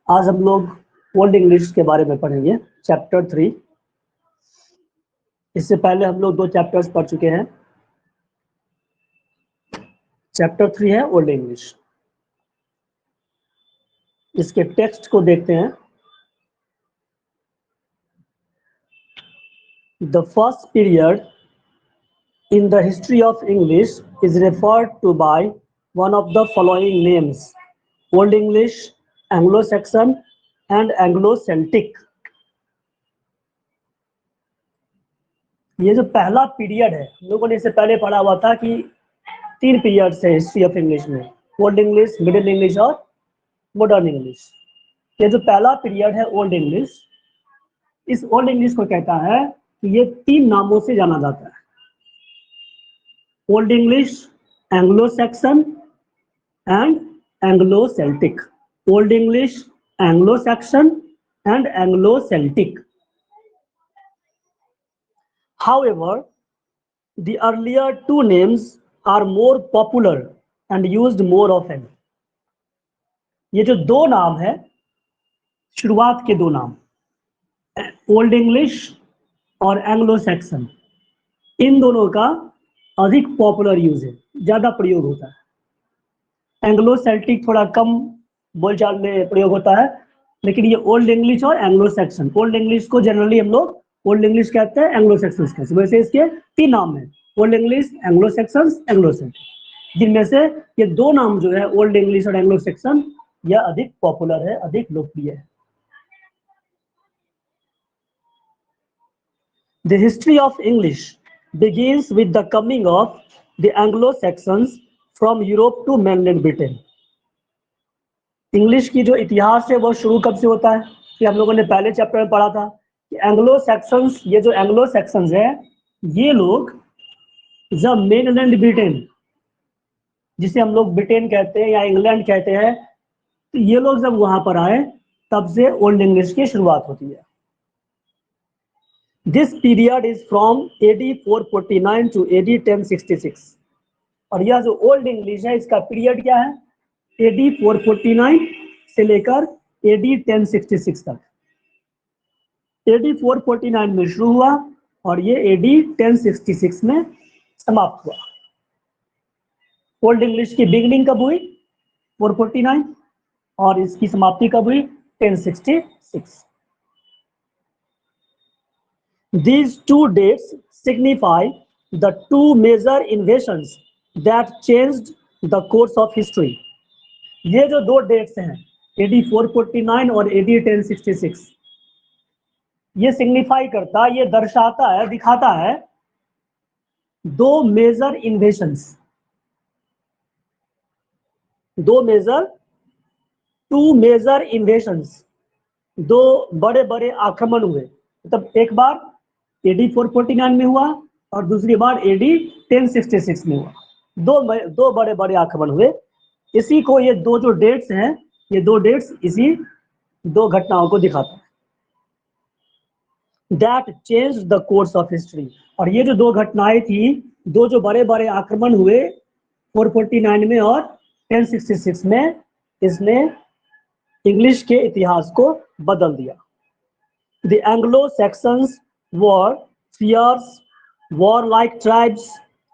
आज हम लोग ओल्ड इंग्लिश के बारे में पढ़ेंगे, चैप्टर 3। इससे पहले हम लोग 2 चैप्टर्स पढ़ चुके हैं। चैप्टर 3 है ओल्ड इंग्लिश। इसके टेक्स्ट को देखते हैं। The first period in the history of English is referred to by one of the following names: Old English, Anglo-Saxon and Anglo-Celtic। ये जो पहला पीरियड है, हम लोगों ने इससे पहले पढ़ा हुआ था कि 3 पीरियड्स है हिस्ट्री ऑफ इंग्लिश में: ओल्ड इंग्लिश, मिडिल इंग्लिश और मॉडर्न इंग्लिश। ये जो पहला पीरियड है ओल्ड इंग्लिश, इस ओल्ड इंग्लिश को कहता है कि ये 3 नामों से जाना जाता है: old English, Anglo-Saxon and Anglo-Celtic। Old English, Anglo-Saxon and Anglo-Celtic। However, the earlier 2 names are more popular and used more often। ये जो 2 नाम है, शुरुआत के 2 नाम, ओल्ड इंग्लिश और एंग्लो-सैक्सन, इन दोनों का अधिक पॉपुलर यूज है, ज्यादा प्रयोग होता है। एंग्लो सेल्टिक थोड़ा कम बोलचाल में प्रयोग होता है, लेकिन ये ओल्ड इंग्लिश और एंग्लो सेक्शन, ओल्ड इंग्लिश को जनरली हम लोग ओल्ड इंग्लिश कहते हैं, एंग्लो सेक्शन कहते हैं। वैसे इसके 3 नाम हैं: old English, Anglo Saxon, Anglo Celtic, जिनमें से ये 2 नाम जो है ओल्ड इंग्लिश और एंग्लो सेक्शन, यह अधिक पॉपुलर है, अधिक लोकप्रिय है। The history of English begins with the coming of the Anglo-Saxons from Europe to mainland Britain। English की जो इतिहास है वो शुरू कब से होता है? कि हम लोगों ने पहले चैप्टर में पढ़ा था कि एंग्लो सैक्सन्स, ये जो एंग्लो सैक्सन्स है, ये लोग जब मेनलैंड ब्रिटेन, जिसे हम लोग ब्रिटेन कहते हैं या इंग्लैंड कहते हैं, तो ये लोग जब वहां पर आए, तब से ओल्ड इंग्लिश की शुरुआत होती है। This period is from AD 449 to AD 1066। और यह जो ओल्ड इंग्लिश है, इसका पीरियड क्या है? AD 449 से लेकर AD 1066 तक। AD 449 में शुरू हुआ और ये AD 1066 में समाप्त हुआ। ओल्ड इंग्लिश की बिगनिंग कब हुई? 449, और इसकी समाप्ति कब हुई? 1066। These 2 dates signify the 2 major invasions that changed the course of history। ये जो 2 डेट्स हैं, AD 449 और AD 1066, ये सिग्निफाई करता, ये दर्शाता है, दिखाता है 2 मेजर इन्वेशंस, 2 मेजर इन्वेशंस, 2 बड़े बड़े आक्रमण हुए। मतलब एक बार AD 449 में हुआ और दूसरी बार AD 1066 में हुआ। 2 बड़े बड़े आक्रमण हुए। इसी को ये 2 जो डेट्स हैं, ये 2 डेट्स इसी 2 घटनाओं को दिखाता है। That changed the course of history। और ये जो 2 घटनाएं थी, 2 जो बड़े बड़े आक्रमण हुए 449 में और 1066 में, इसने इंग्लिश के इतिहास को बदल दिया। The Anglo-Saxons were fierce, warlike tribes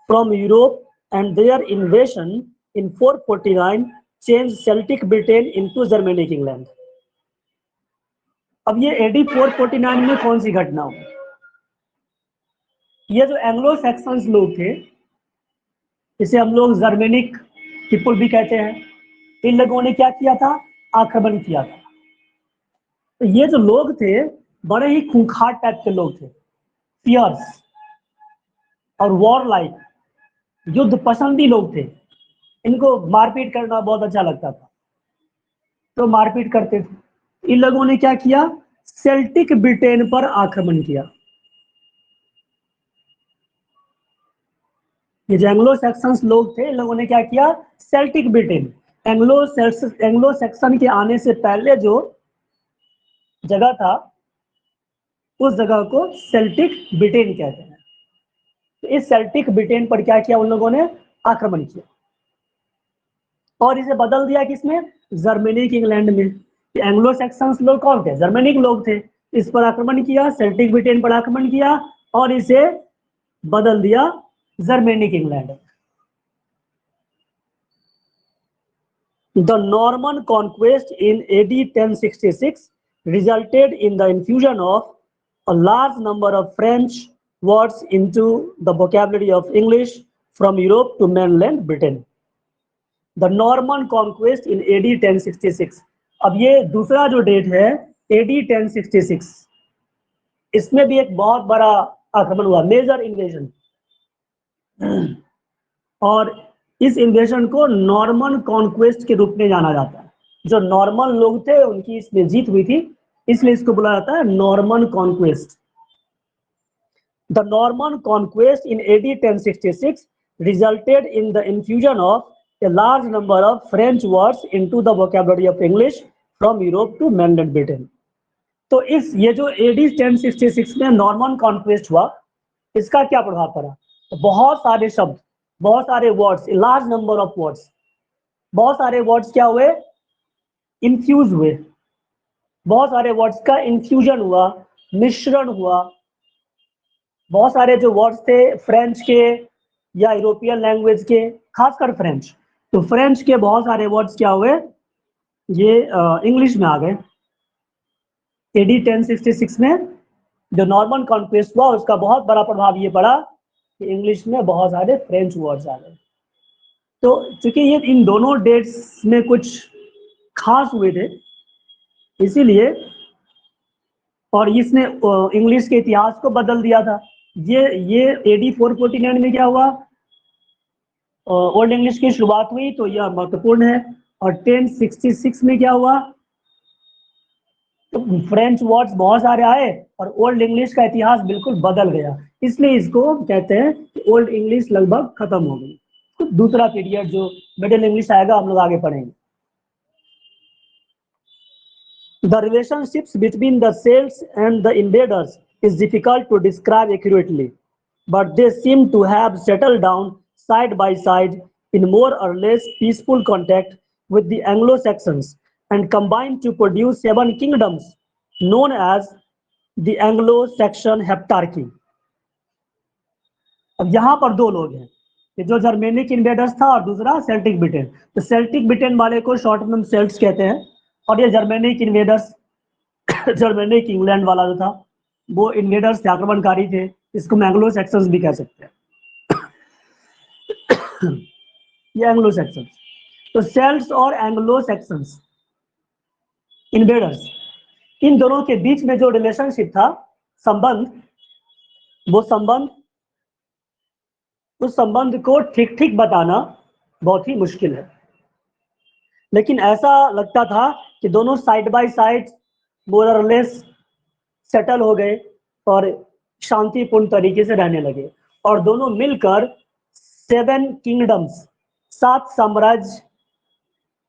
from Europe, and their invasion in 449 changed Celtic Britain into Germanic England। अब ये AD 449 में कौन सी घटना हुई? ये जो एंग्लो सैक्सन्स लोग थे, इसे हम लोग जर्मेनिक पीपल भी कहते हैं, इन लोगों ने क्या किया था? आक्रमण किया था। तो ये जो लोग थे, बड़े ही खूंखार टाइप के लोग थे, फियर्स और वॉर लाइक, युद्ध पसंदी लोग थे। इनको मारपीट करना बहुत अच्छा लगता था, तो मारपीट करते थे। इन लोगों ने क्या किया? सेल्टिक ब्रिटेन पर आक्रमण किया। ये जो एंग्लो सैक्सन्स लोग थे, इन लोगों ने क्या किया? सेल्टिक ब्रिटेन, एंग्लो सैक्सन के आने से पहले जो जगह था, उस जगह को सेल्टिक ब्रिटेन कहते हैं। तो इस सेल्टिक ब्रिटेन पर क्या किया? उन लोगों ने आक्रमण किया और इसे बदल दिया किसमें? जर्मनी के इंग्लैंड में। एंग्लो सेक्सन्स लोग कौन थे? जर्मेनिक लोग थे। इस पर आक्रमण किया, सेल्टिक ब्रिटेन पर आक्रमण किया और इसे बदल दिया Germanic England. The Norman conquest in AD 1066 resulted in the infusion of a large number of French words into the vocabulary of English from Europe to mainland Britain. The Norman conquest in AD 1066. अब ये दूसरा जो date है AD 1066, इसमें भी एक बहुत बड़ा आक्रमण हुआ, मेजर इन्वेजन। और इस इन्वेजन को नॉर्मन कॉन्क्वेस्ट के रूप में जाना जाता है। जो नॉर्मन लोग थे उनकी इसमें जीत हुई थी, इसलिए इसको बुला जाता है Norman conquest. The Norman conquest in AD 1066 resulted in the infusion of a large number of French words into the vocabulary of English from Europe to mainland Britain. तो ये जो AD 1066 में नॉर्मन कॉन्क्वेस्ट हुआ, इसका क्या प्रभाव पड़ा? तो बहुत सारे शब्द, बहुत सारे words, large number of words, बहुत सारे वर्ड्स क्या हुए? इन्फ्यूज हुए। बहुत सारे वर्ड्स का इन्फ्यूजन हुआ, मिश्रण हुआ। बहुत सारे जो वर्ड्स थे फ्रेंच के या यूरोपियन लैंग्वेज के, खासकर फ्रेंच, तो फ्रेंच के बहुत सारे वर्ड्स क्या हुए? ये इंग्लिश में आ गए। AD 1066 में जो नॉर्मन कॉन्क्वेस्ट हुआ उसका बहुत बड़ा प्रभाव ये पड़ा कि इंग्लिश में बहुत सारे फ्रेंच वर्ड्स आ गए। तो चूंकि ये इन दोनों डेट्स में कुछ खास हुए थे, इसीलिए, और इसने इंग्लिश के इतिहास को बदल दिया था। ये AD 449 में क्या हुआ? ओल्ड इंग्लिश की शुरुआत हुई, तो यह महत्वपूर्ण है। और 1066 में क्या हुआ? तो फ्रेंच वर्ड्स बहुत सारे आए और ओल्ड इंग्लिश का इतिहास बिल्कुल बदल गया, इसलिए इसको कहते हैं कि ओल्ड इंग्लिश लगभग खत्म हो गई। तो दूसरा पीरियड जो मिडिल इंग्लिश आएगा, हम लोग आगे पढ़ेंगे। The relationships between the Celts and the invaders is difficult to describe accurately, but they seem to have settled down side by side in more or less peaceful contact with the Anglo-Saxons and combined to produce 7 kingdoms known as the Anglo-Saxon Heptarchy. अब यहाँ पर दो लोग हैं, जो Germanic invaders था और दूसरा सेल्टिक ब्रिटेन। तो सेल्टिक ब्रिटेन वाले को शॉर्ट में सेल्ट्स कहते हैं, और ये जर्मेनिक इन्वेडर्स, जर्मेनिक इंग्लैंड वाला जो था वो इन्वेडर्स थे, आक्रमणकारी थे, इसको एंग्लो सेक्सन्स भी कह सकते हैं। ये एंग्लो सेक्सन्स, तो सेल्ट्स और एंग्लो सेक्सन्स इन्वेडर्स, इन दोनों के बीच में जो रिलेशनशिप था, संबंध, वो संबंध, उस संबंध को ठीक ठीक बताना बहुत ही मुश्किल है। लेकिन ऐसा लगता था कि दोनों साइड बाय साइड मोर और लेस सेटल हो गए और शांतिपूर्ण तरीके से रहने लगे, और दोनों मिलकर 7 किंगडम्स, 7 साम्राज्य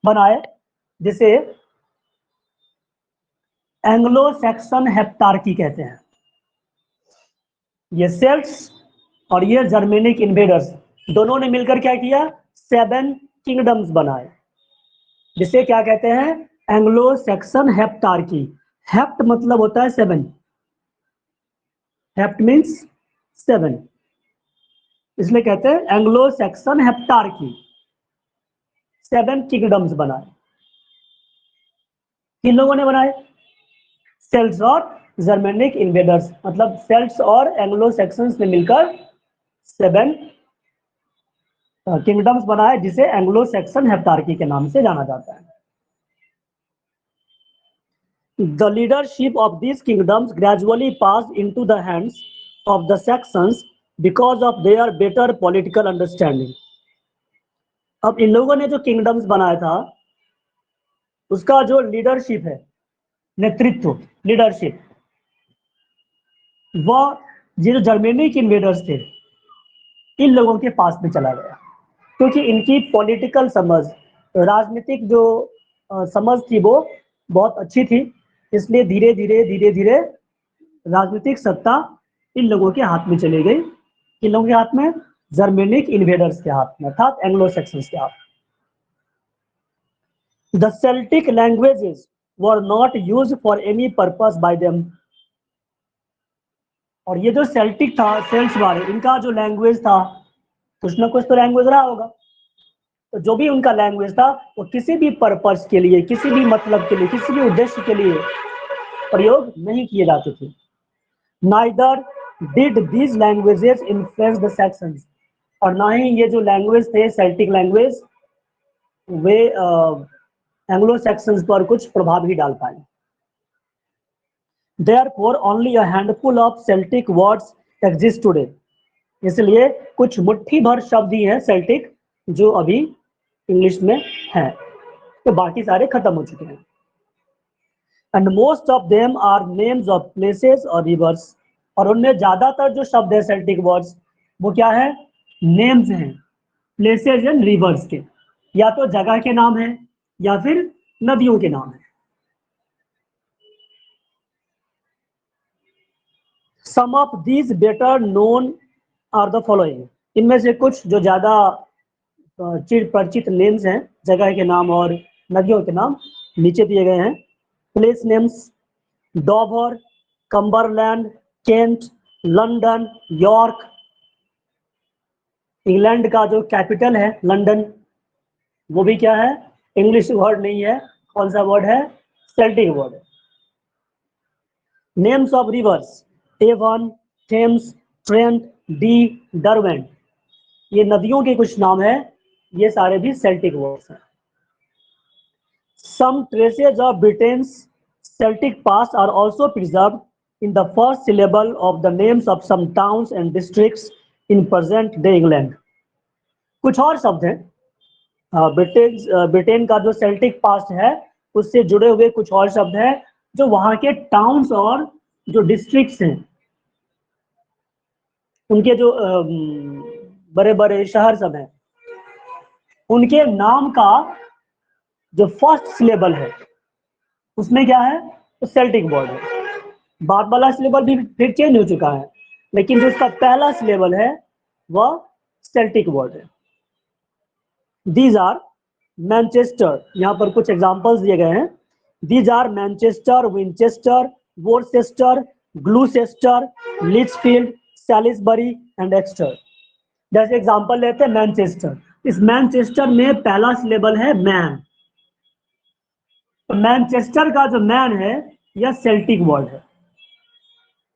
बनाए, जिसे एंग्लो सैक्सन हेप्टार्की कहते हैं। ये सेल्ट्स और ये जर्मेनिक इन्वेडर्स दोनों ने मिलकर क्या किया? 7 किंगडम्स बनाए, जिसे क्या कहते हैं? Anglo Saxon हेप्टार्की। हेप्ट मतलब होता है 7, हेप्ट मीन्स 7, इसलिए कहते हैं एंग्लो सैक्सन हेप्टार्की। 7 किंगडम्स बनाए। किन लोगों ने बनाए? सेल्ट्स और जर्मेनिक इन्वेडर्स, मतलब सेल्ट्स और एंग्लो सैक्सन्स ने मिलकर 7 किंगडम्स बनाए, जिसे एंग्लो सैक्सन हेप्टार्की के नाम से जाना जाता है। The leadership of these kingdoms gradually passed into the hands of the Saxons because of their better political understanding. अब इन लोगों ने जो किंगडम्स बनाया था, उसका जो लीडरशिप है, नेतृत्व, लीडरशिप, वह ये जो जर्मेनिक इन्वेडर्स थे, इन लोगों के पास में चला गया, क्योंकि इनकी पॉलिटिकल समझ, राजनीतिक जो समझ थी वो बहुत अच्छी थी, इसलिए धीरे धीरे राजनीतिक सत्ता इन लोगों के हाथ में चली गई। इन लोगों के हाथ में? जर्मेनिक इन्वेडर्स के हाथ में, अर्थात एंग्लो सैक्सन्स के हाथ। The Celtic languages were not use for any purpose bye them. और ये जो सेल्टिक था, सेल्ट्स वाले, इनका जो लैंग्वेज था, कुछ ना कुछ तो लैंग्वेज रहा होगा। तो जो भी उनका लैंग्वेज था वो किसी भी पर्पस के लिए, किसी भी मतलब के लिए, किसी भी उद्देश्य के लिए प्रयोग नहीं किए जाते थे। Neither did these languages influence the Saxons. और ना ही ये जो लैंग्वेज थे, सेल्टिक लैंग्वेज, वे एंग्लो सैक्सन्स पर कुछ प्रभाव ही डाल पाए। Therefore, only a handful of Celtic words exist today. इसलिए कुछ मुट्ठी भर शब्द ही हैं सेल्टिक जो अभी इंग्लिश में हैं, तो बाकी सारे खत्म हो चुके हैं। And most of them are names of places or rivers. और उनमें ज्यादातर जो शब्द है सेल्टिक वर्ड्स, वो क्या है? नेम्स हैं, प्लेसेस एंड रिवर्स के, या तो जगह के नाम है या फिर नदियों के नाम है। Some of these better known are the following. इनमें से कुछ जो ज्यादा चिर परिचित नेम्स हैं, जगह के नाम और नदियों के नाम, नीचे दिए गए हैं। Place names: डॉवर, Cumberland, Kent, London, York. England का जो कैपिटल है लंदन, वो भी क्या है? इंग्लिश वर्ड नहीं है। कौन सा वर्ड है? सेल्टिक वर्ड है। Names of rivers: Avon, Thames, Trent, Dee, Derwent. ये नदियों के कुछ नाम है, ये सारे भी सेल्टिक वर्ड्स हैं। Some traces of Britain's Celtic past are also preserved in the first syllable of the names of some towns and districts in present day England. कुछ और शब्द हैं ब्रिटेन का जो सेल्टिक पास्ट है उससे जुड़े हुए कुछ और शब्द हैं जो वहां के टाउन्स और जो डिस्ट्रिक्ट्स हैं, उनके जो बड़े बड़े शहर सब हैं, उनके नाम का जो फर्स्ट सिलेबल है उसमें क्या है? तो सेल्टिक वर्ड है। बाद वाला सिलेबल भी फिर चेंज हो चुका है, लेकिन जो उसका पहला सिलेबल है वह सेल्टिक वर्ड है। दीज आर मैनचेस्टर, यहाँ पर कुछ एग्जांपल्स दिए गए हैं। These are Manchester, Winchester, Worcester, Gloucester, Lichfield, Salisbury and Exeter. जैसे एग्जांपल लेते हैं मैनचेस्टर। इस मैनचेस्टर में पहला सिलेबल है मैन। तो मैनचेस्टर का जो मैन है यह सेल्टिक वर्ड है।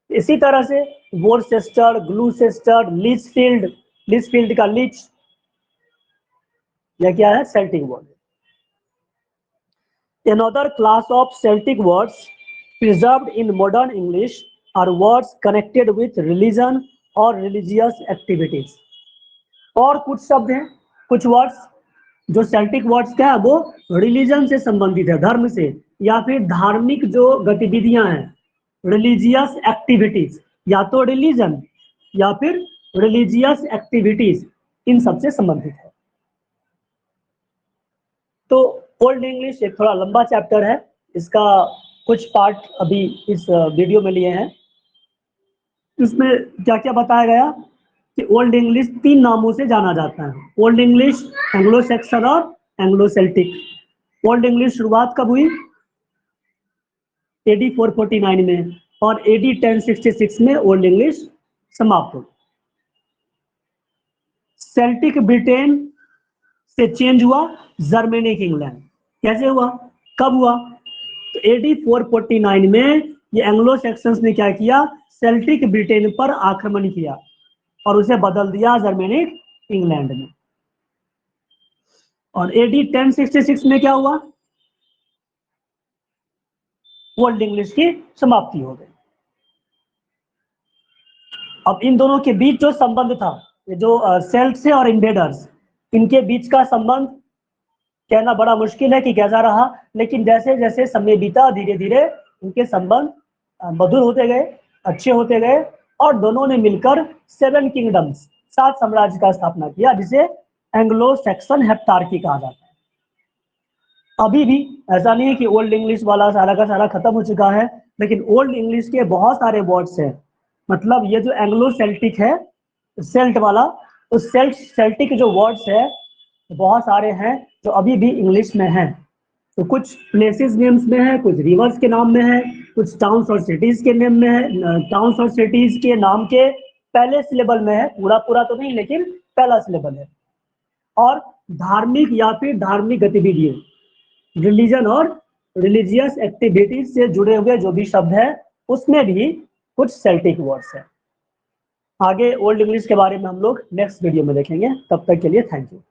इसी तरह से वोरचेस्टर, ग्लूसेस्टर, लिचफील्ड, लिचफील्ड का लिच, यह क्या है? सेल्टिक वर्ड है। Another class of Celtic words preserved in modern English are words connected with religion or religious activities. और कुछ शब्द हैं, कुछ वर्ड्स जो सेल्टिक वर्ड्स क्या है, वो रिलीजन से संबंधित है, धर्म से, या फिर धार्मिक जो गतिविधियां हैं, रिलीजियस एक्टिविटीज, या तो रिलीजन या फिर रिलीजियस एक्टिविटीज, इन सबसे संबंधित है। तो ओल्ड इंग्लिश एक थोड़ा लंबा चैप्टर है, इसका कुछ पार्ट अभी इस वीडियो में लिए हैं। इसमें क्या क्या बताया गया कि ओल्ड इंग्लिश 3 नामों से जाना जाता है: ओल्ड इंग्लिश, एंग्लो सैक्सन और एंग्लो सेल्टिक। ओल्ड इंग्लिश शुरुआत कब हुई? AD 449 में, और AD 1066 में ओल्ड इंग्लिश समाप्त हो। सेल्टिक ब्रिटेन से चेंज हुआ जर्मेनिक इंग्लैंड। कैसे हुआ, कब हुआ? तो AD 449 में ये एंग्लो सैक्सन्स ने क्या किया? सेल्टिक ब्रिटेन पर आक्रमण किया और उसे बदल दिया जर्मेनिक इंग्लैंड में। और AD 1066 में क्या हुआ? ओल्ड इंग्लिश की समाप्ति हो गई। अब इन दोनों के बीच जो संबंध था, ये जो सेल्ट्स और इन्वेडर्स, इनके बीच का संबंध कहना बड़ा मुश्किल है कि कैसा रहा, लेकिन जैसे जैसे समय बीता धीरे धीरे उनके संबंध मधुर होते गए, अच्छे होते गए, और दोनों ने मिलकर 7 किंगडम्स, 7 साम्राज्य का स्थापना किया, जिसे एंग्लो सैक्सन हेप्टार्की कहा जाता है। अभी भी ऐसा नहीं है कि ओल्ड इंग्लिश वाला सारा का सारा खत्म हो चुका है, लेकिन ओल्ड इंग्लिश के बहुत सारे वर्ड्स हैं। मतलब ये जो एंग्लो सेल्टिक है, सेल्ट वाला, उस सेल्टिक जो वर्ड्स है बहुत सारे हैं जो अभी भी इंग्लिश में हैं। तो कुछ प्लेसेस नेम्स में है, कुछ रिवर्स के नाम में है, कुछ टाउन्स और सिटीज के नेम में है, टाउन्स और सिटीज के नाम के पहले सिलेबल में है, पूरा पूरा तो नहीं लेकिन पहला सिलेबल है। और धार्मिक या फिर धार्मिक गतिविधियों, रिलीजन और रिलीजियस एक्टिविटीज से जुड़े हुए जो भी शब्द है उसमें भी कुछ सेल्टिक वर्ड्स है। आगे ओल्ड इंग्लिश के बारे में हम लोग नेक्स्ट वीडियो में देखेंगे। तब तक के लिए थैंक यू।